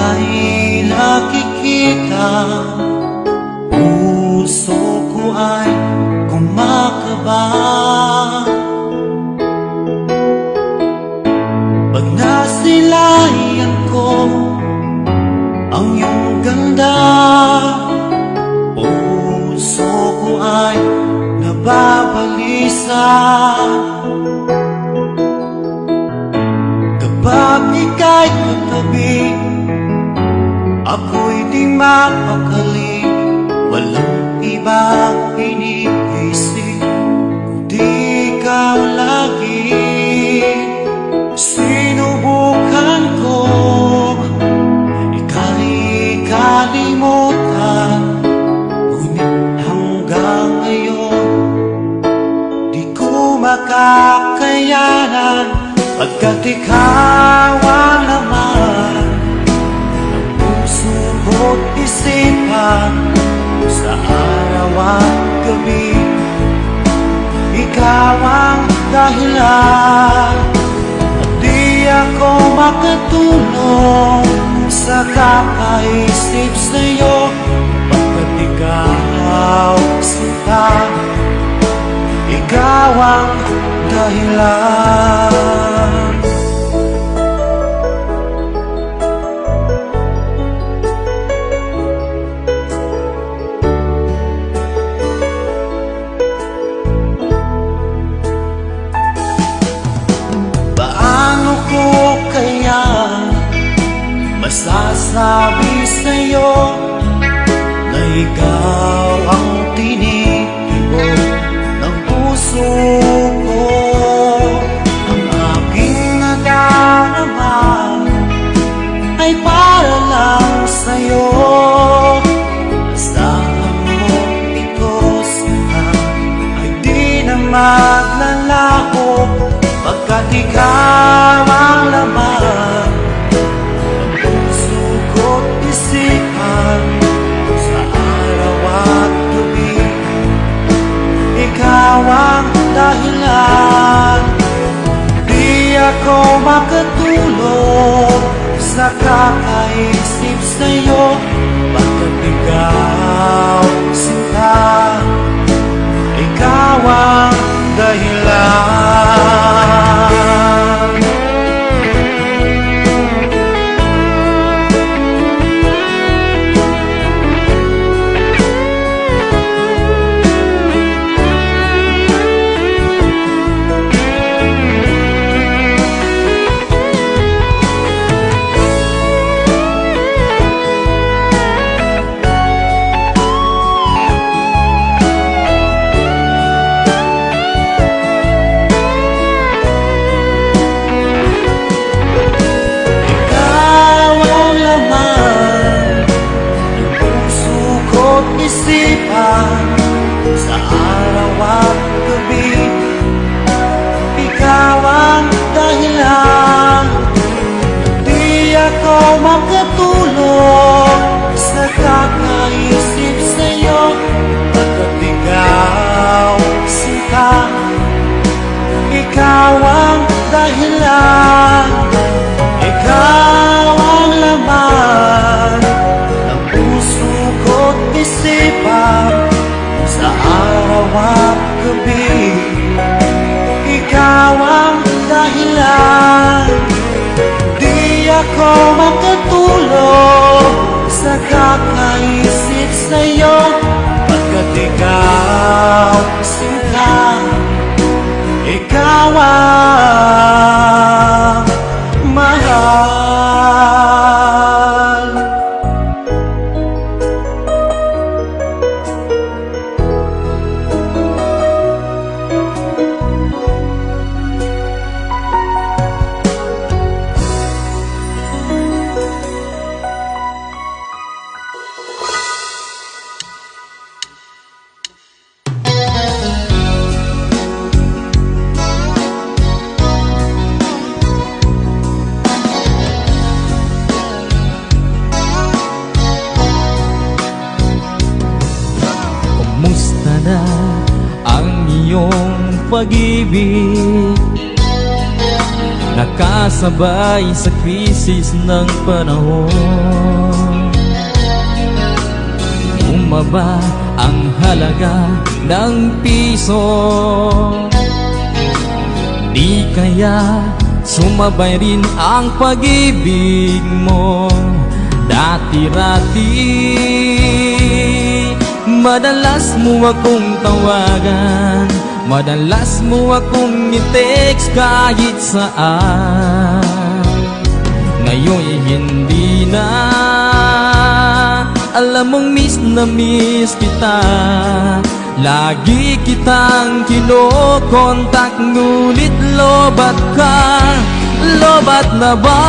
ika'y nakikita, puso ko ay kumakaba. Pag nasilayan ko ang iyong ganda, puso ko ay nababalisa. Kapag ika'y katabi, ako'y di mapakali. Walang ibang iniisip kundi ikaw lagi. Sinubukan ko ika'y kalimutan, ngunit hanggang ngayon di ko makakayanan. Pagkat ikaw ang laman ng puso ko't isipan, sa araw at gabi ikaw ang dahilan. At di ako makatulog sa kakaisip sa'yo, pagkat ikaw sinta, ikaw ang dahilan. Paano ko kaya masasabi sa'yo na ikaw ang tinitibok ng puso ko? Ang aking nadarama ay para lang sa'yo. Asahan mo ito sana ay di na maglalaho, pagkat ikaw ang laman ng puso ko't isipan, sa araw at gabi ikaw ang dahilan. Di ako makatulog sa kakaisip sa'yo, pagkat ikaw sinta, ikaw ang dahilan. Sa araw at gabi ikaw ang dahilan. Di ako makatulog sa kakaisip sa'yo, pagkat ikaw sinta, ikaw ang dahilan. Ikaw ang laman ng puso ko't isipan, sa araw at gabi ikaw ang dahilan. Di ako makatulog sa kakaisip sa'yo, pagkat ikaw sinta, ikaw ang mahal. pag-ibig, makasabay sa krisis ng panahon. Bumaba ang halaga ng piso, di kaya sumabay rin ang pag-ibig mo. Dati-rati madalas mo akong tawagan, madalas mo akong i-text kahit saan. Ngayon hindi na, alam mong miss na miss kita. Lagi kitang kinokontak, ngunit lobat ka. Lobat na ba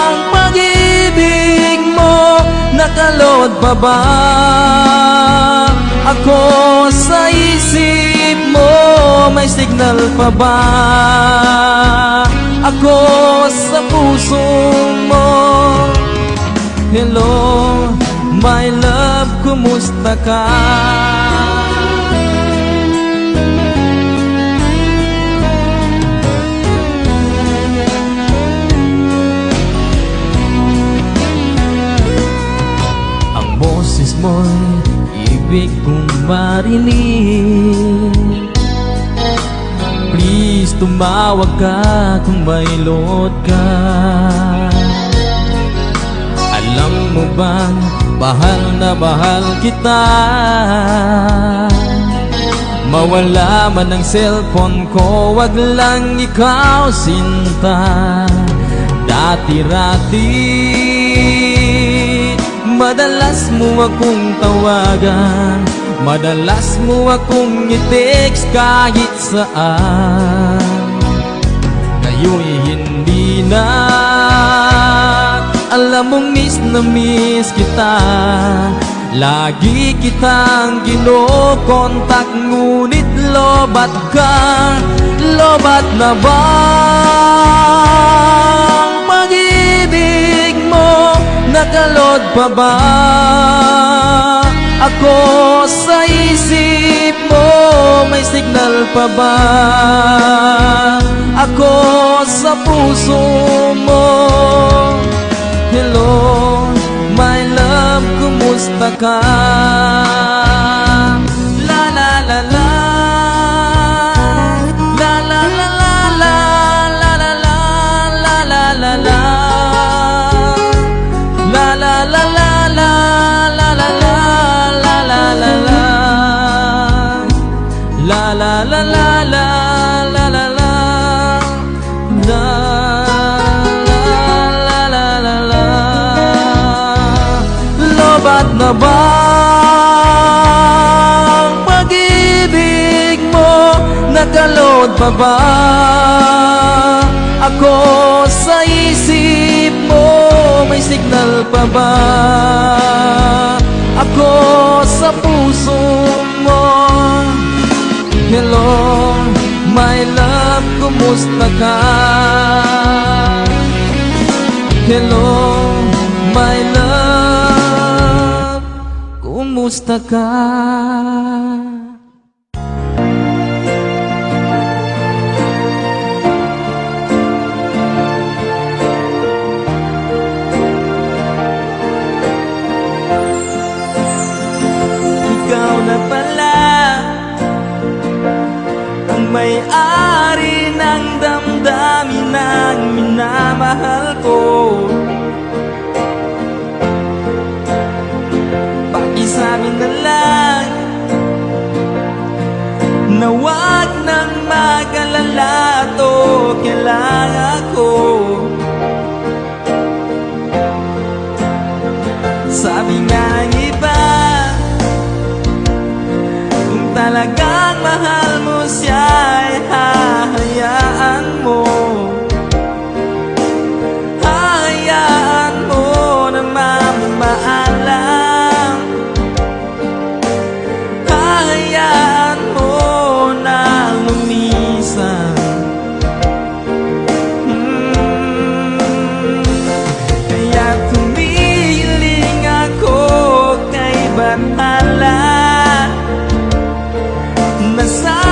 ang pag-ibig mo? Nakalod pa ba ako sa isip mo? May signal pa ba ako sa puso mo? Hello, my love, kumusta ka? Ang boses mo'y ibig kong marinig. Please, tumawag ka kung may load ka. Alam mo bang bahal na bahal kita? Mawala man ang cellphone ko, wag lang ikaw sinta. Dati-rati madalas mo akong tawagan, madalas mo akong i-text kahit saan. Ngayon hindi na, alam mong miss na miss kita. Lagi kitang kinokontak, ngunit lobat ka. Lobat na ba ang pag-ibig mo? Nakalod pa ba ako sa isip mo? May signal pa ba ako sa puso mo? Hello, my love, kumusta ka? La la la la, la la la la, la la la la, la la la la, la la la la, la la la la, la la la la, la la la la, la la la la. Lobat na ba ang pag-ibig mo? Nakalod pa ba ako sa isip mo? May signal pa ba ako sa puso mo? Hello, my love, kumusta ka? Hello, my love, kumusta ka? Ikaw na pala ang may-ari ng damdamin ng minamahal ko. Pakisabi na lang na wag nang mag-alala, to kailangan ko. Sabi nga ng iba, kung talagang mahal mo siya ay hahayaan mo. Hahayaan mo na mamamaalam. Hahayaan mo na lumisan. Kaya tumiling ako kay Bathala. Nasa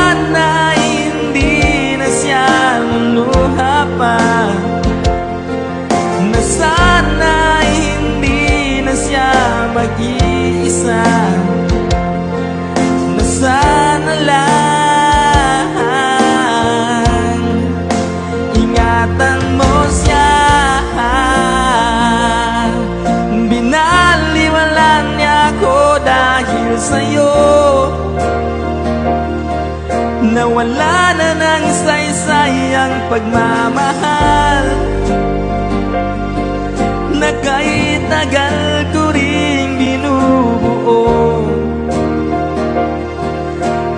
sana'y hindi na siya mag-iisa, na sana lang ingatan mo siya. Binaliwalan niya ako dahil sa'yo, nawala na ng saysay ang pagmamahal na kay tagal ko ring binubuo,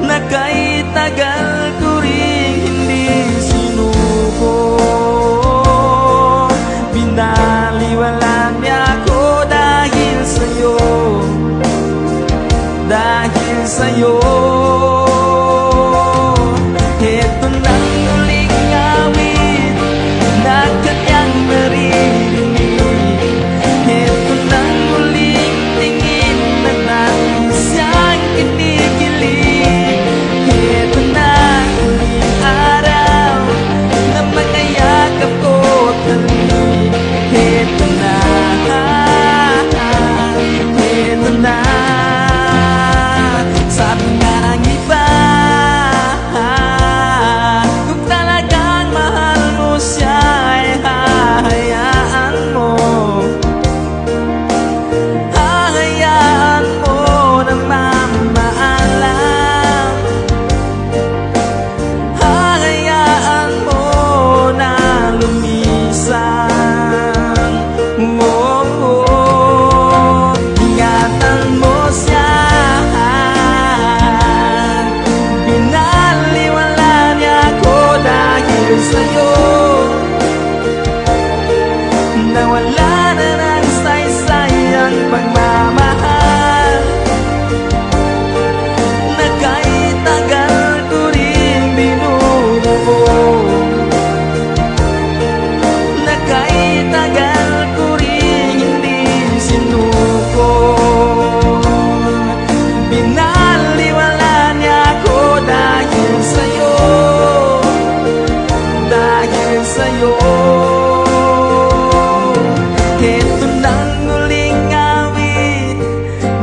na kay tagal ko ring hindi sinuko. Binaliwalan niya ako dahil sa'yo, dahil sa'yo. Ito nang huling awit na kanyang naririnig. Ito nang huling tingin na nais siyang kinikilig. Ito na huling araw na mga yakap ko't halik. Ito na, ito na. Sabi nga ng iba, kung talagang mahal mo siya ay hahayaan mo, hahayaan mo na mamaalam, hahayaan mo na lumisan. Ingatan mo siya, binaliwala niya ako dahil sa'yo, nawala na ng saysay ang pagmamahal na kay tagal ko ring binubuo, na kay tagal ko ring hindi sinuko. Binaliwala niya ako dahil sa'yo, dahil sa'yo. Ito nang huling awit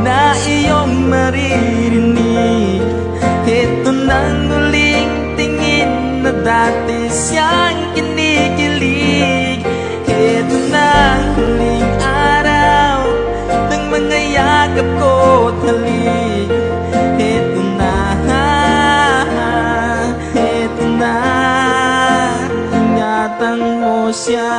na iyong maririnig. Ito nang huling tingin na dati siyang kinikilig. Ito nang huling araw ng mga yakap ko't halik. Ito na, ito na, ingatan mo siya.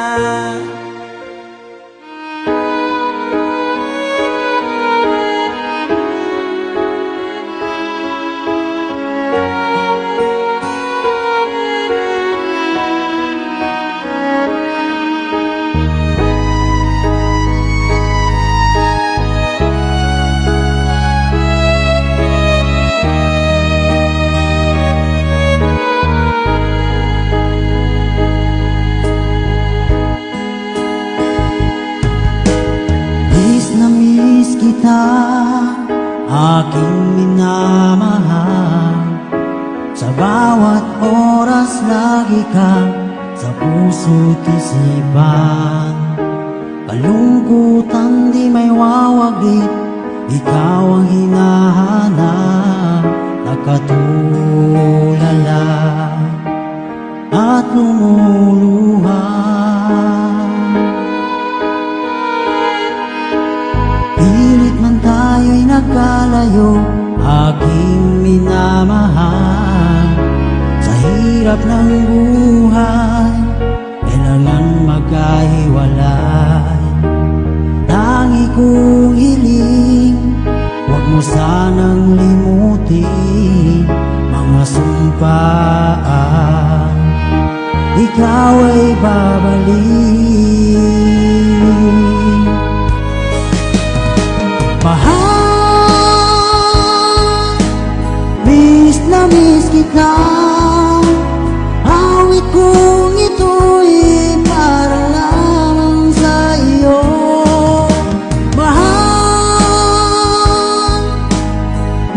Miss kita, aking minamahal. Sa bawat oras lagi ka sa puso't isipan. Kalungkutan di may wawaglit, ikaw ang hinahanap. Nakatulala at lumuluha. Pilit man tayo'y nagkalayo, aking minamahal. Sa hirap ng buhay, kailangan magkahiwalay. Tangi kong hiling, huwag mo sanang limutin mga sumpaan, ikaw ay babalik. Mahal, miss na miss kita. Awit kong ito'y para lamang sa iyo. Mahal,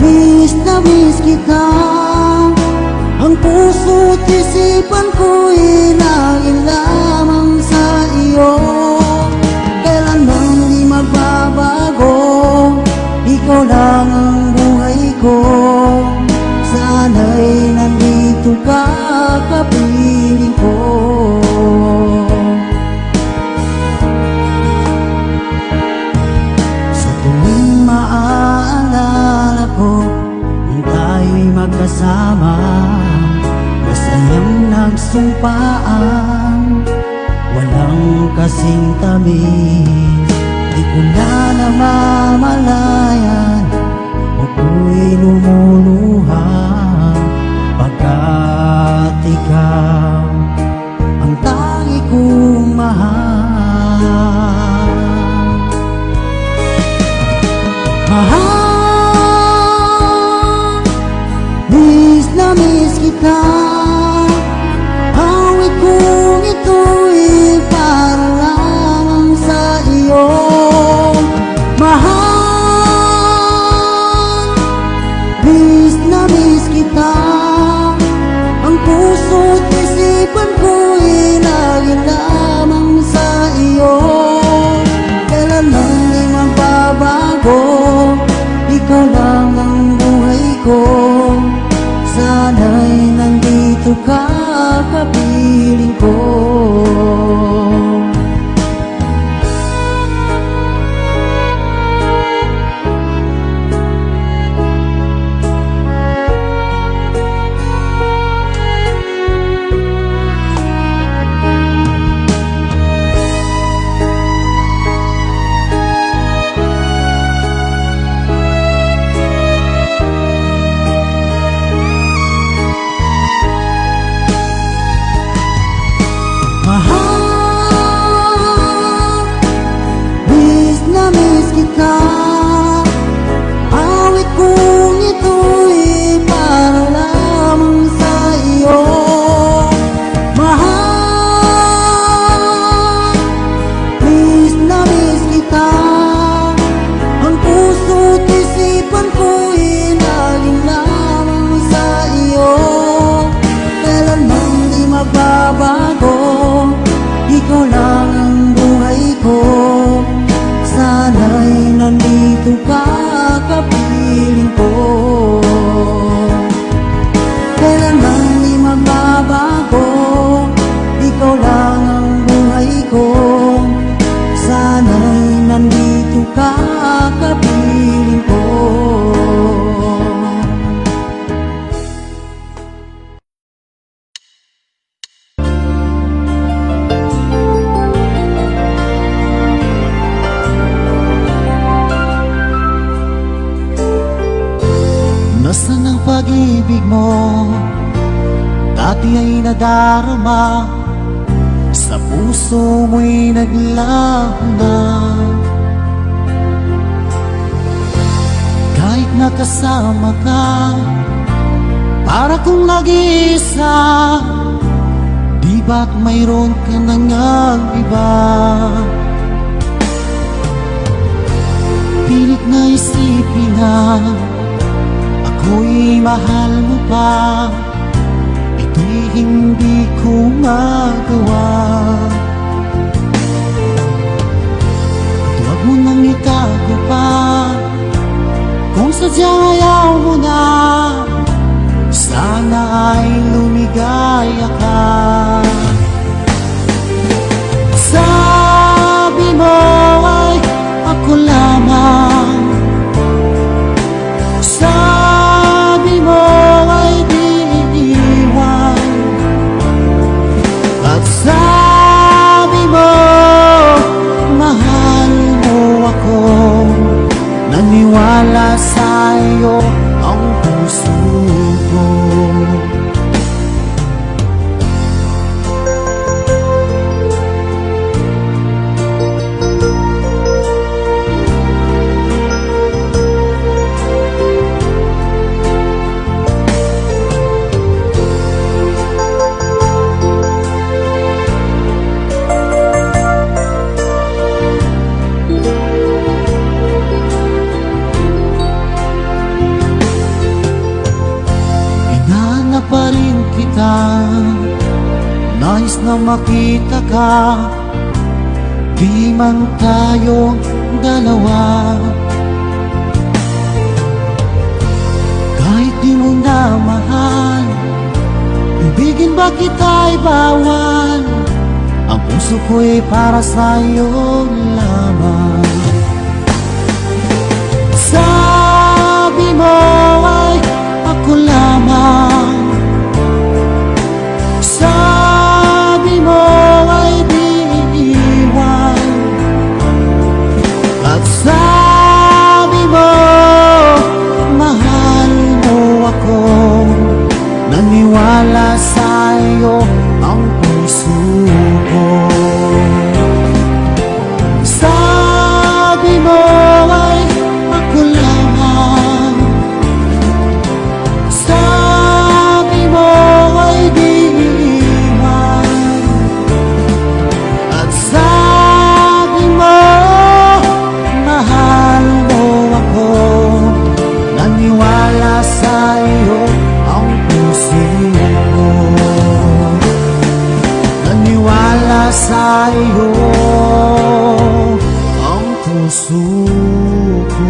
miss na miss kita. Ang puso't isipan ko'y laging lamang sa ko. Sana'y nandito ka, kapiling ko. Sa tuwing maaalala ko nung tayo'y magkasama, masayang nagsumpaan, walang kasing tamis. Di ko na namamalayan, ako'y lumuluha, pagkat ikaw ang tangi kong mahal. Mahal, miss na miss kita. Awit kong ito'y para lamang sa iyo. Mahal, miss na miss kita. Ang puso't isipan ko'y lagi lamang sa iyo. Kailanman di magbabago, ikaw lang ang buhay ko. Sana'y nandito ka, kapiling ko. Awit kong ito'y para lamang sa iyo. Mahal, miss na miss kita. Ang puso't isipan ko'y laging lamang sa iyo. Kailanman di magbabago, ikaw lang ang buhay ko. Sana'y nandito ka, kapiling ko. Kailanman di magbabago, ikaw lang ang buhay ko. Sana'y nandito ka, kapiling ko. Nasaan ang pag-ibig mo? Dati ay nadarama, sa puso mo'y naglaho na. Kahit nakasama ka, para kong nag-iisa. Di ba't mayroon ka nang iba? Pilit na isipin na ako'y mahal mo pa, ito'y hindi ko magawa. At huwag mo nang itago pa, kung sadyang ayaw mo na, sana ay lumigaya ka. Sabi mo ay ako lamang, sabi mo ay di iiwan, at sabi mo mahal mo ako. Naniwala sa iyo ang puso ko. Pa rin kita, nais na makita ka, di man tayong dalawa. di mo na mahal? Ibigin ba kita'y bawal? Ang puso ko'y para sa'yo lamang. Sabi mo ay ako lamang, sabi mo ay di iiwan, at sabi mo mahal mo ako. Naniwala sa'yo ang puso ko. Sabi mo ay ako lamang, sabi mo ay di iwan, at sabi mo mahal mo ako. Naniwala sa'yo ang puso ko. Naniwala sa'yo ang puso ko.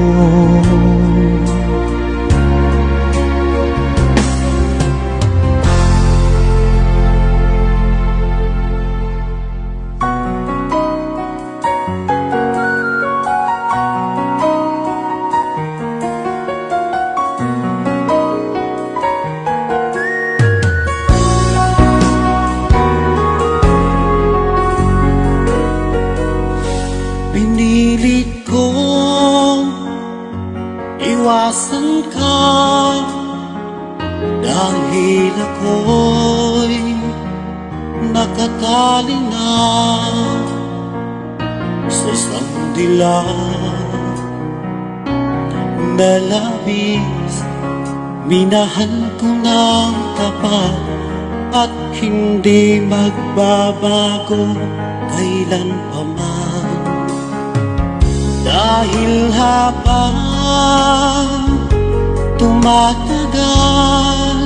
Pinilit kong iwasan ka dahil ako'y nakatali na sa isang dilag na labis. Minahal ko ng tapat at hindi magbabago kailanpaman. Dahil habang tumatagal,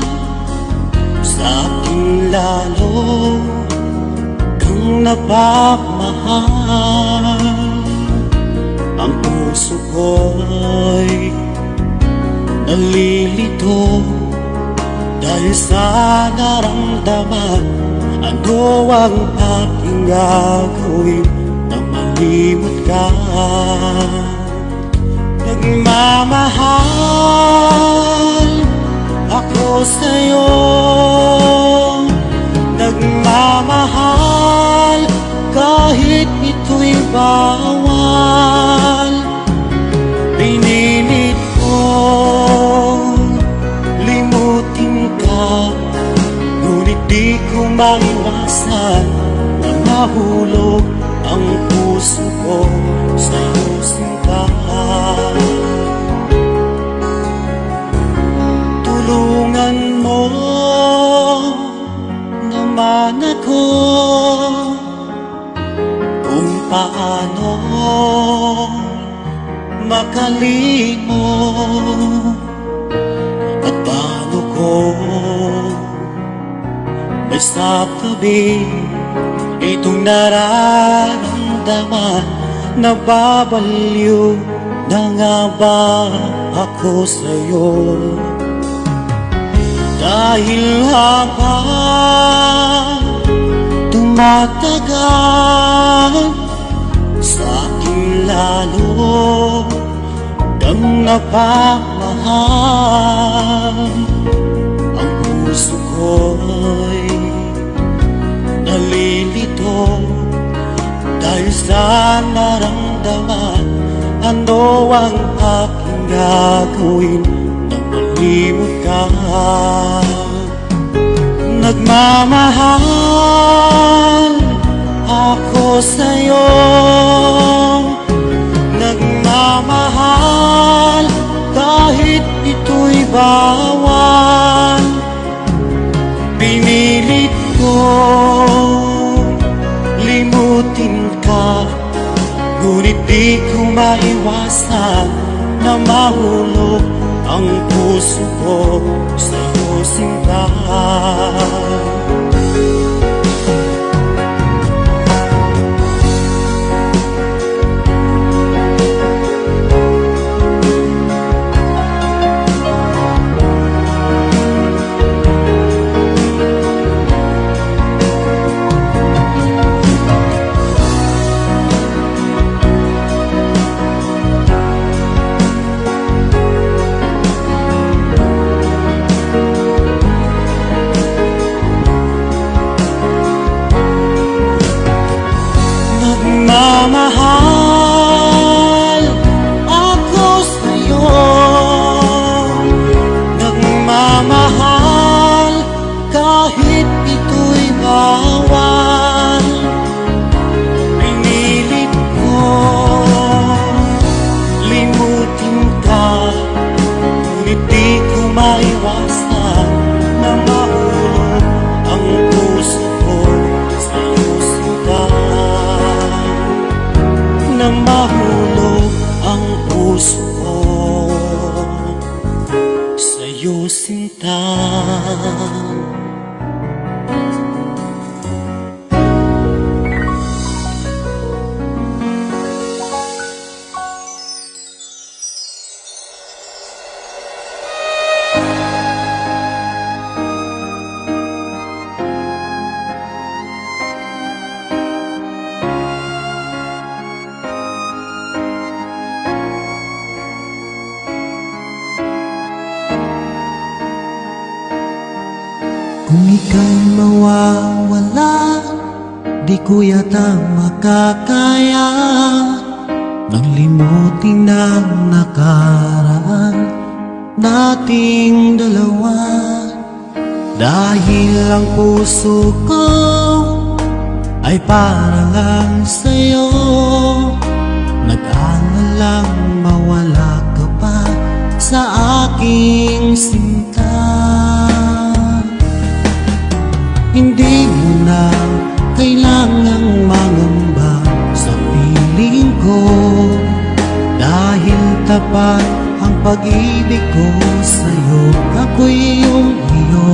sa akin lalo kang napapamahal. Ang puso ko'y nalilito dahil sa naramdaman. Ano ang aking gagawin nang malimot ka? Nagmamahal ako sa'yo, nagmamahal kahit ito'y bawal. Pinilit kong limutin ka, ngunit di ko maiwasan na mahulog ang puso ko sa'yo, sinta. Tulungan mo naman ako kung paano makalimot at paano ko may sabi itong nararamdaman. Nababaliw na nga ba ako sa'yo? Dahil habang tumatagal, sa akin lalo kang napamahal. Ang puso ko'y nalilito dahil sa naramdaman. Ano ang aking gagawin nang malimot ka? Nagmamahal ako sa'yo, nagmamahal kahit ito'y bawal. Pinilit ko limutin ka, ngunit di ko maiwasan na mahulog ang puso ko sa'yo, sinta. mahulog ang puso ko sa'yo, sinta. Kung ika'y mawawala, di ko yata makakaya nang limutin ang nakaraan nating dalawa. Dahil ang puso ko ay para lang sa'yo, nag-aalalang mawala ka pa sa aking sinta. Hindi mo na kailangang mangamba sa piling ko, dahil tapat ang pag-ibig ko sa'yo. Ako'y iyong iyo.